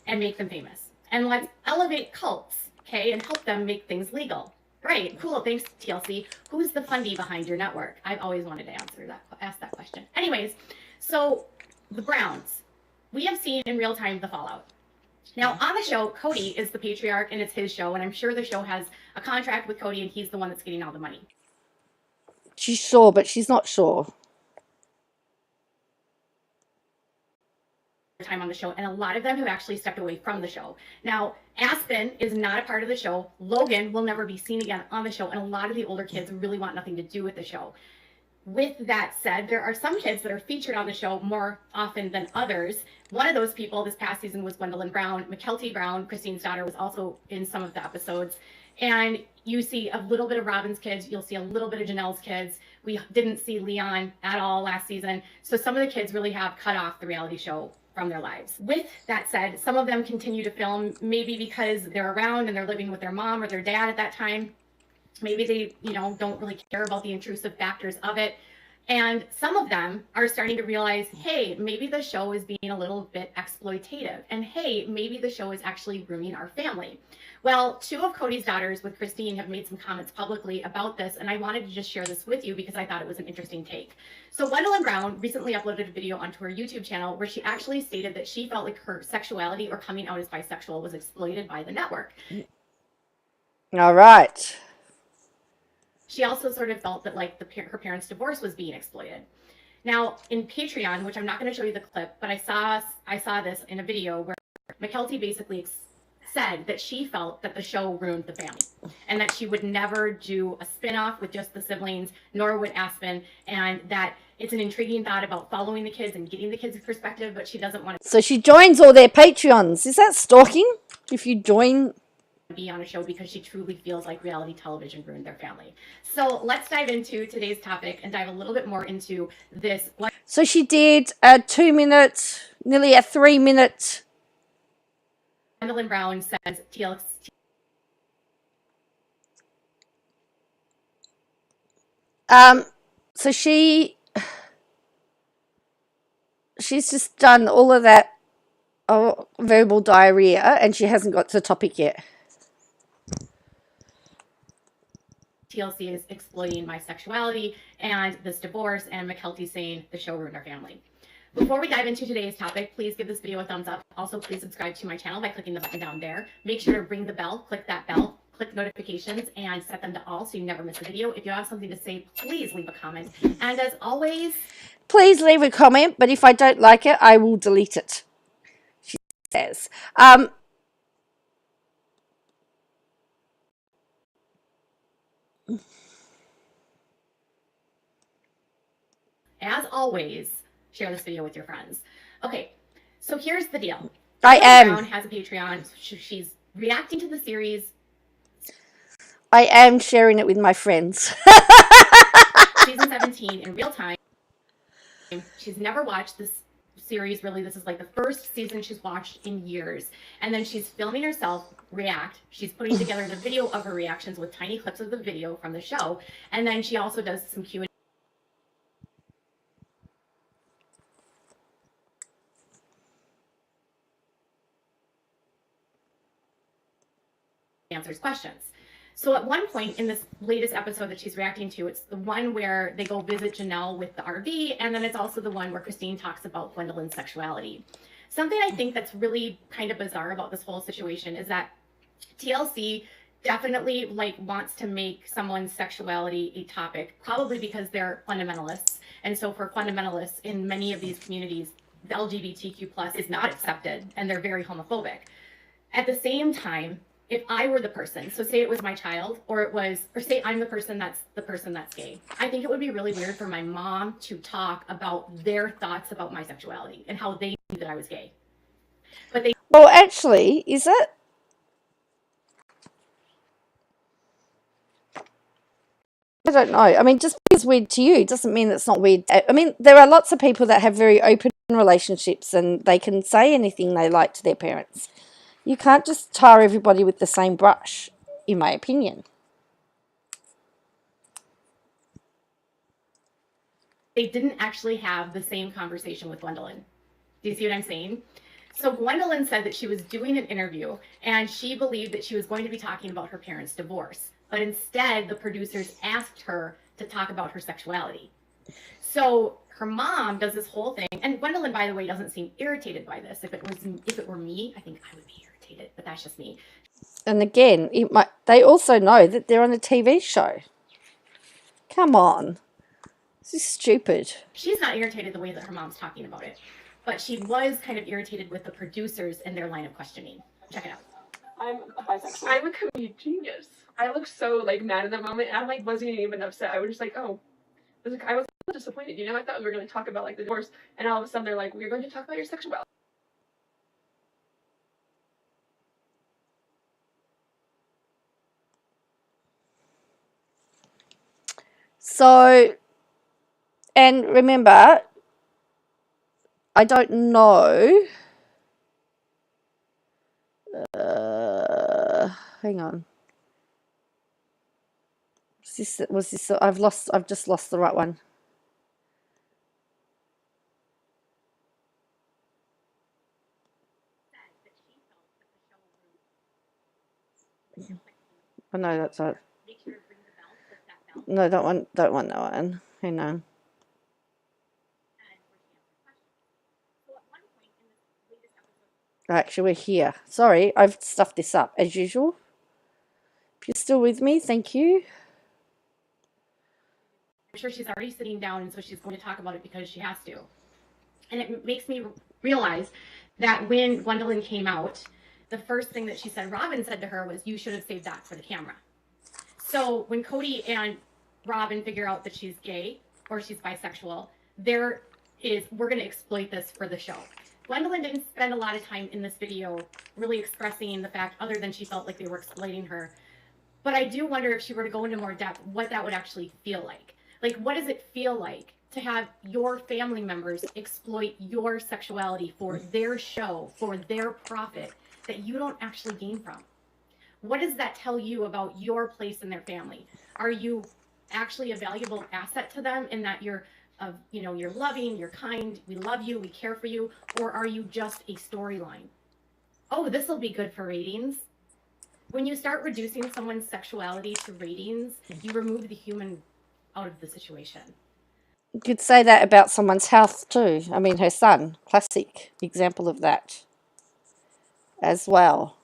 and make them famous, and let's elevate cults, okay, and help them make things legal. Right, cool. Thanks, TLC. Who's the fundie behind your network? I've always wanted to ask that question. Anyways, so the Browns, we have seen in real time the fallout. Now, on the show, Cody is the patriarch, and it's his show, and I'm sure the show has a contract with Cody, and he's the one that's getting all the money. She's sure, but she's not sure. Time on the show, and a lot of them have actually stepped away from the show. Now, Aspen is not a part of the show. Logan will never be seen again on the show, and a lot of the older kids really want nothing to do with the show. With that said, there are some kids that are featured on the show more often than others. One of those people this past season was Gwendolyn Brown. McKelty Brown, Christine's daughter, was also in some of the episodes. And you see a little bit of Robin's kids. You'll see a little bit of Janelle's kids. We didn't see Leon at all last season. So some of the kids really have cut off the reality show from their lives. With that said, some of them continue to film, maybe because they're around and they're living with their mom or their dad at that time. Maybe they, don't really care about the intrusive factors of it. And some of them are starting to realize, hey, maybe the show is being a little bit exploitative. And hey, maybe the show is actually ruining our family. Well, two of Cody's daughters with Christine have made some comments publicly about this, and I wanted to just share this with you because I thought it was an interesting take. So Gwendolyn Brown recently uploaded a video onto her YouTube channel where she actually stated that she felt like her sexuality or coming out as bisexual was exploited by the network. All right. She also sort of felt that her parents' divorce was being exploited. Now, in Patreon, which I'm not going to show you the clip, but I saw this in a video where McKelty basically said that she felt that the show ruined the family and that she would never do a spin-off with just the siblings, nor would Aspen, and that it's an intriguing thought about following the kids and getting the kids' perspective, but she doesn't want to. So she joins all their Patreons. Is that stalking? If you join... be on a show because she truly feels like reality television ruined their family. So let's dive into today's topic and dive a little bit more into this. So she did a 2-minute, nearly a 3-minute. Gwendolyn Brown says TLC. So she's just done all of that verbal diarrhea, and she hasn't got to the topic yet. TLC is exploiting my sexuality and this divorce, and McKelty saying the show ruined our family. Before we dive into today's topic, please give this video a thumbs up. Also, please subscribe to my channel by clicking the button down there. Make sure to ring the bell, click that bell, click notifications and set them to all so you never miss a video. If you have something to say, please leave a comment. And as always, please leave a comment, but if I don't like it, I will delete it, she says. As always, share this video with your friends. Okay, so here's the deal. Brown has a Patreon. She's reacting to the series. I am sharing it with my friends. Season 17 in real time. She's never watched this series, really. This is like the first season she's watched in years. And then she's filming herself react. She's putting together the video of her reactions with tiny clips of the video from the show. And then she also does some Q&A. Answers questions. So at one point in this latest episode that she's reacting to, it's the one where they go visit Janelle with the RV, and then it's also the one where Christine talks about Gwendolyn's sexuality. Something I think that's really kind of bizarre about this whole situation is that TLC definitely wants to make someone's sexuality a topic, probably because they're fundamentalists. And so for fundamentalists in many of these communities, the LGBTQ plus is not accepted, and they're very homophobic. At the same time, if I were the person, so say it was my child, or say I'm the person that's gay, I think it would be really weird for my mom to talk about their thoughts about my sexuality and how they knew that I was gay. But they... Well, actually, is it? I don't know. I mean, just because it's weird to you doesn't mean it's not weird. I mean, there are lots of people that have very open relationships and they can say anything they like to their parents. You can't just tar everybody with the same brush, in my opinion. They didn't actually have the same conversation with Gwendolyn. Do you see what I'm saying? So Gwendolyn said that she was doing an interview and she believed that she was going to be talking about her parents' divorce. But instead, the producers asked her to talk about her sexuality. So her mom does this whole thing. And Gwendolyn, by the way, doesn't seem irritated by this. If it were me, I think I would be irritated, but that's just me. And again, they also know that they're on a TV show. Come on. This is stupid. She's not irritated the way that her mom's talking about it, but she was kind of irritated with the producers and their line of questioning. Check it out. I'm bisexual. I'm a comedic genius. I looked so mad in that moment, and I wasn't even upset. I was just like, oh. I was disappointed, I thought we were going to talk about the divorce, and all of a sudden they're like, we're going to talk about your sexuality. So, and remember, I don't know. Hang on. Was this? I've just lost the right one. Oh no, that's it. No, don't want that one. Hang on. Actually, we're here. Sorry, I've stuffed this up as usual. If you're still with me, thank you. I'm sure she's already sitting down, and so she's going to talk about it because she has to. And it makes me realize that when Gwendolyn came out, the first thing that she said, Robin said to her, was, you should have saved that for the camera. So when Cody and Robin figure out that she's gay or she's bisexual, we're going to exploit this for the show. Gwendolyn didn't spend a lot of time in this video really expressing the fact, other than she felt like they were exploiting her. But I do wonder, if she were to go into more depth, what that would actually feel like. What does it feel like to have your family members exploit your sexuality for their show, for their profit, that you don't actually gain from? What does that tell you about your place in their family? Are you actually a valuable asset to them in that you're loving, you're kind, we love you, we care for you, or are you just a storyline? Oh, this will be good for ratings. When you start reducing someone's sexuality to ratings, you remove the human out of the situation. You could say that about someone's health too. I mean, her son, classic example of that as well,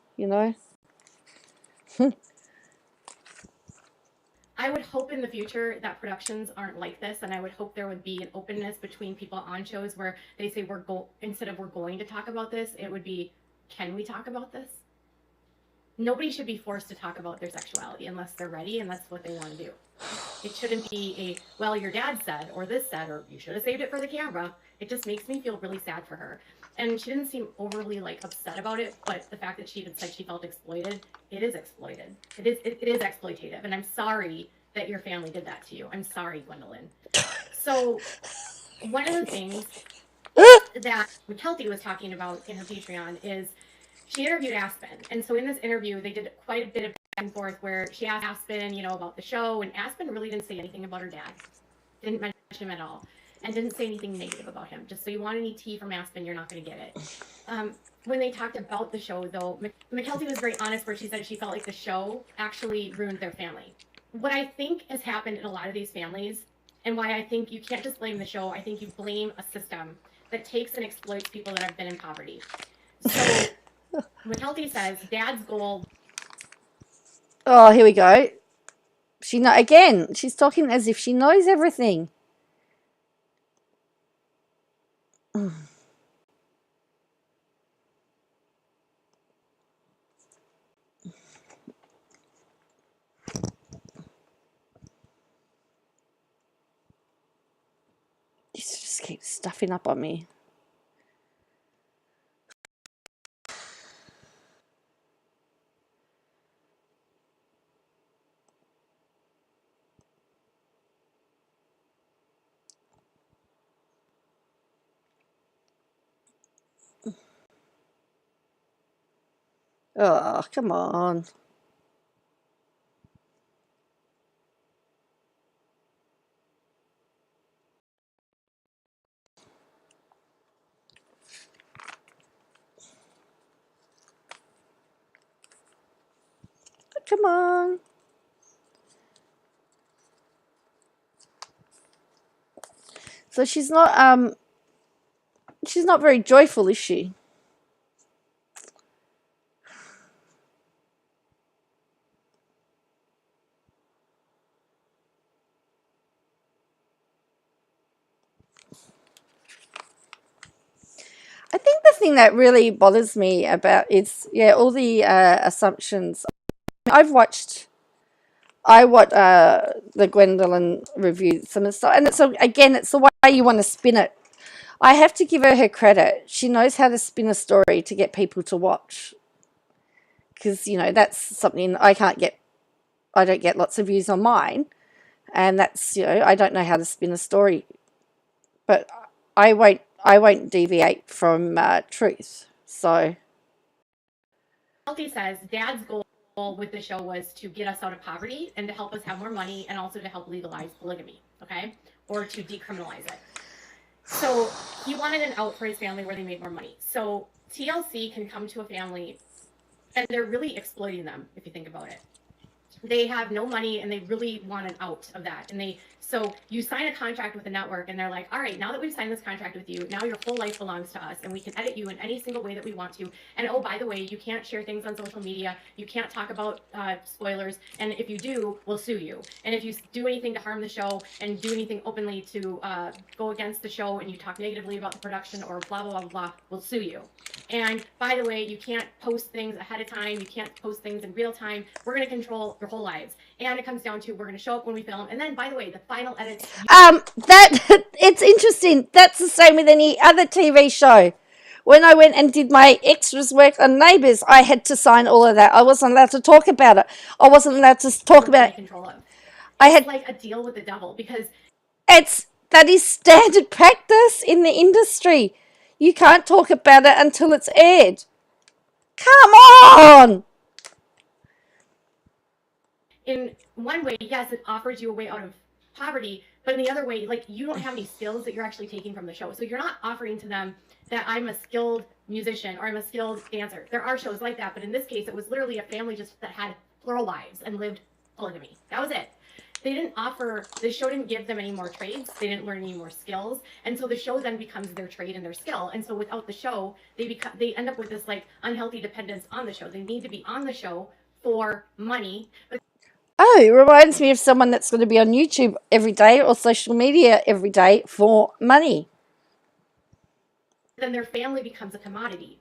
I would hope in the future that productions aren't like this, and I would hope there would be an openness between people on shows where they say instead of we're going to talk about this, it would be, can we talk about this? Nobody should be forced to talk about their sexuality unless they're ready and that's what they want to do. It shouldn't be well, your dad said, or this said, or you should have saved it for the camera. It just makes me feel really sad for her. And she didn't seem overly upset about it, but the fact that she even said she felt exploited, it is exploited. It is exploitative. And I'm sorry that your family did that to you. I'm sorry, Gwendolyn. So one of the things that McKelty was talking about in her Patreon is she interviewed Aspen. And so in this interview, they did quite a bit of back and forth where she asked Aspen, about the show, and Aspen really didn't say anything about her dad. Didn't mention him at all. And didn't say anything negative about him. Just so you want any tea from Aspen, you're not going to get it. When they talked about the show, though, McKelty was very honest where she said she felt like the show actually ruined their family. What I think has happened in a lot of these families, and why I think you can't just blame the show, I think you blame a system that takes and exploits people that have been in poverty. So McKelty says dad's goal. Oh, here we go. She's talking as if she knows everything. This just keeps stuffing up on me. Oh, come on. Come on. So she's not very joyful, is she? I think the thing that really bothers me about is all the assumptions. I watched the Gwendolyn review some of the stuff, and it's the way you want to spin it. I have to give her credit. She knows how to spin a story to get people to watch, because that's something I can't get. I don't get lots of views on mine, and that's I don't know how to spin a story, but I won't deviate from truth. So McKelty says dad's goal with the show was to get us out of poverty and to help us have more money and also to help legalize polygamy, okay? Or to decriminalize it. So he wanted an out for his family where they made more money. So TLC can come to a family and they're really exploiting them, if you think about it. They have no money and they really want an out of that. And so you sign a contract with a network and they're like, all right, now that we've signed this contract with you, now your whole life belongs to us and we can edit you in any single way that we want to. And oh, by the way, you can't share things on social media. You can't talk about spoilers. And if you do, we'll sue you. And if you do anything to harm the show and do anything openly to go against the show and you talk negatively about the production or blah, blah, blah, blah, we'll sue you. And by the way, you can't post things ahead of time. You can't post things in real time. We're going to control your whole lives. And it comes down to we're going to show up when we film. And then, by the way, the final edits. It's interesting. That's the same with any other TV show. When I went and did my extras work on Neighbours, I had to sign all of that. I wasn't allowed to talk about it. I wasn't allowed to talk about it. Control of. I had like a deal with the devil because that is standard practice in the industry. You can't talk about it until it's aired. Come on! In one way, yes, it offers you a way out of poverty, but in the other way, you don't have any skills that you're actually taking from the show. So you're not offering to them that I'm a skilled musician or I'm a skilled dancer. There are shows like that, but in this case, it was literally a family that had plural lives and lived polygamy. That was it. The show didn't give them any more trades. They didn't learn any more skills. And so the show then becomes their trade and their skill. And so without the show, they end up with this unhealthy dependence on the show. They need to be on the show for money. Oh, it reminds me of someone that's going to be on YouTube every day or social media every day for money. Then their family becomes a commodity.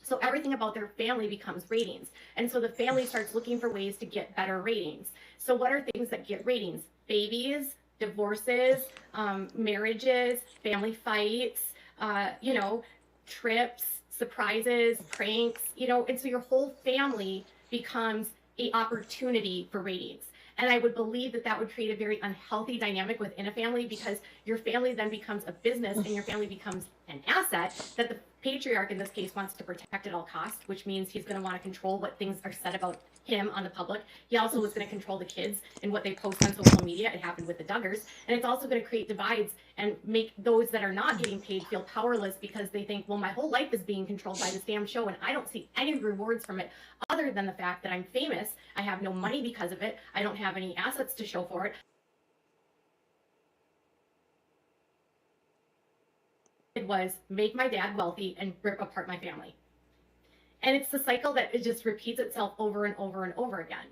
So everything about their family becomes ratings. And so the family starts looking for ways to get better ratings. So what are things that get ratings? Babies, divorces, marriages, family fights, trips, surprises, pranks, and so your whole family becomes a opportunity for ratings. And I would believe that that would create a very unhealthy dynamic within a family, because your family then becomes a business and your family becomes an asset that the patriarch in this case wants to protect at all costs, which means he's going to want to control what things are said about him on the public. He also is going to control the kids and what they post on social media. It happened with the Duggars. And it's also going to create divides and make those that are not getting paid feel powerless, because they think, well, my whole life is being controlled by this damn show and I don't see any rewards from it other than the fact that I'm famous. I have no money because of it. I don't have any assets to show for it. It was make my dad wealthy and rip apart my family. And it's the cycle that it just repeats itself over and over and over again.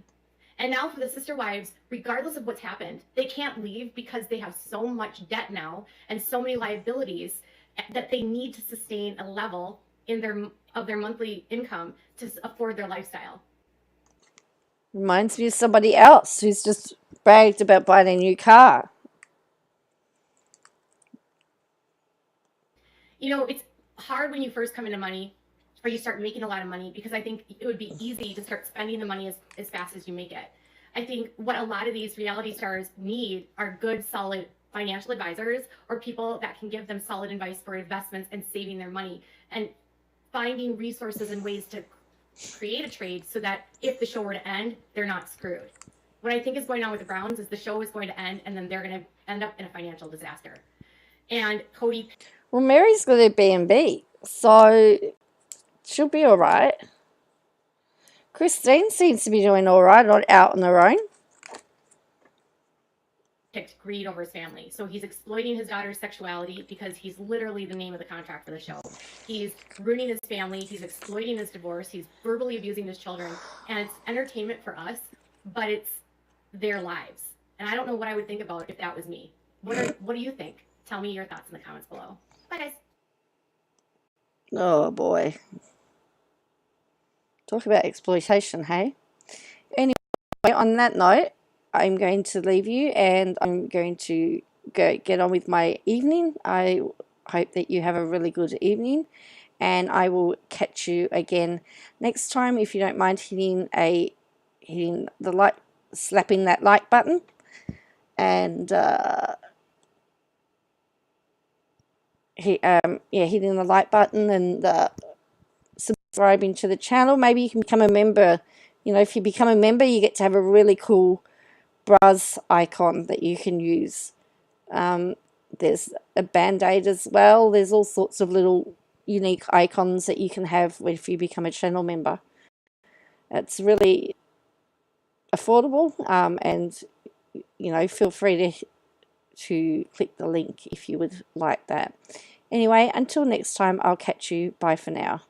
And now for the sister wives, regardless of what's happened, they can't leave because they have so much debt now and so many liabilities that they need to sustain a level in their monthly income to afford their lifestyle. Reminds me of somebody else who's just bragged about buying a new car. It's hard when you first come into money or you start making a lot of money, because I think it would be easy to start spending the money as fast as you make it. I think what a lot of these reality stars need are good, solid financial advisors, or people that can give them solid advice for investments and saving their money and finding resources and ways to create a trade so that if the show were to end, they're not screwed. What I think is going on with the Browns is the show is going to end and then they're going to end up in a financial disaster. And Cody... Well, Mary's got a B&B, so she'll be all right. Christine seems to be doing all right out on her own. Picked greed over his family. So he's exploiting his daughter's sexuality because he's literally the name of the contract for the show. He's ruining his family. He's exploiting his divorce. He's verbally abusing his children. And it's entertainment for us, but it's their lives. And I don't know what I would think about if that was me. What do you think? Tell me your thoughts in the comments below. Bye, guys. Oh, boy. Talk about exploitation, hey? Anyway, on that note, I'm going to leave you and I'm going to go get on with my evening. I hope that you have a really good evening, and I will catch you again next time. If you don't mind hitting the like, slapping that like button, and hitting the like button and subscribing to the channel. Maybe you can become a member. If you become a member, you get to have a really cool Bruz icon that you can use. There's a band-aid as well. There's all sorts of little unique icons that you can have if you become a channel member. It's really affordable, and feel free to click the link if you would like that. Anyway, until next time, I'll catch you. Bye for now.